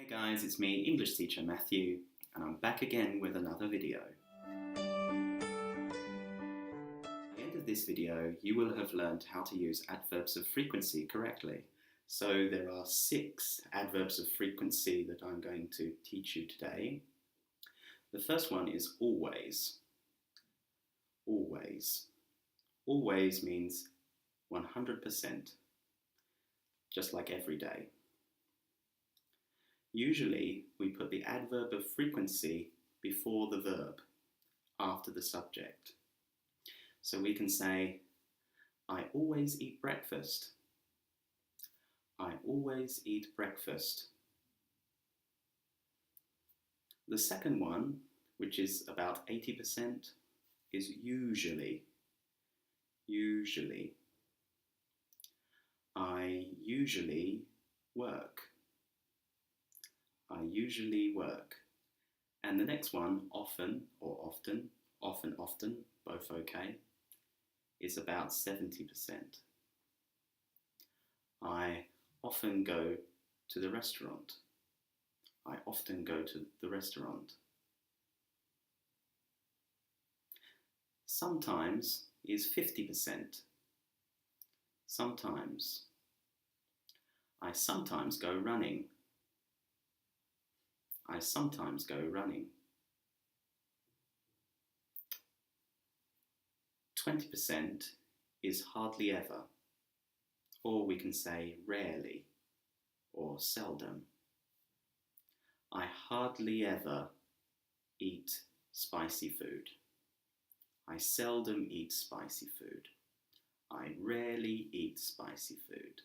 Hey guys, it's me, English teacher Matthew, and I'm back again with another video. At the end of this video, you will have learned how to use adverbs of frequency correctly. So there are 6 adverbs of frequency that I'm going to teach you today. The first one is always. Always. Always means 100%, just like every day. Usually, we put the adverb of frequency before the verb, after the subject. So we can say, I always eat breakfast. I always eat breakfast. The second one, which is about 80%, is usually. Usually. I usually work. I usually work. And the next one, often or often, often, both okay, is about 70%. I often go to the restaurant. I often go to the restaurant. Sometimes is 50%. Sometimes. I sometimes go running. I sometimes go running. 20% is hardly ever, or we can say rarely or seldom. I hardly ever eat spicy food. I seldom eat spicy food. I rarely eat spicy food.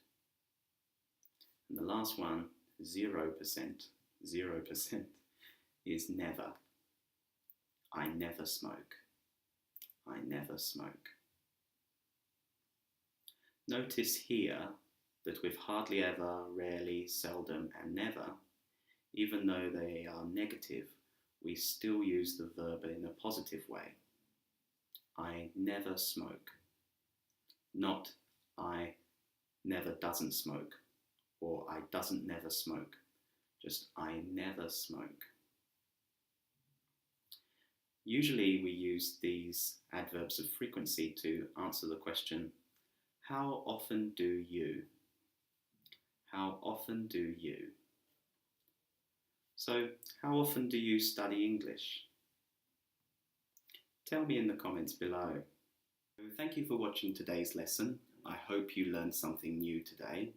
And the last one, 0%. 0% is never. I never smoke. I never smoke. Notice here that with hardly ever, rarely, seldom and never, even though they are negative, we still use the verb in a positive way. I never smoke. Not I never doesn't smoke or I doesn't never smoke. Just I never smoke. Usually we use these adverbs of frequency to answer the question, how often do you? How often do you? So, how often do you study English? Tell me in the comments below. Thank you for watching today's lesson. I hope you learned something new today.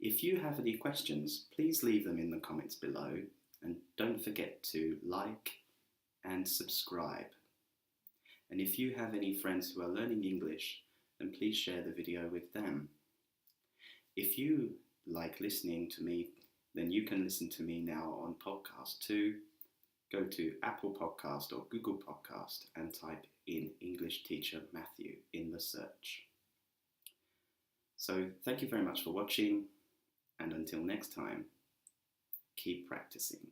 If you have any questions, please leave them in the comments below and don't forget to like and subscribe. And if you have any friends who are learning English, then please share the video with them. If you like listening to me, then you can listen to me now on podcast too. Go to Apple Podcast or Google Podcast and type in English Teacher Matthew in the search. So thank you very much for watching. And until next time, keep practicing.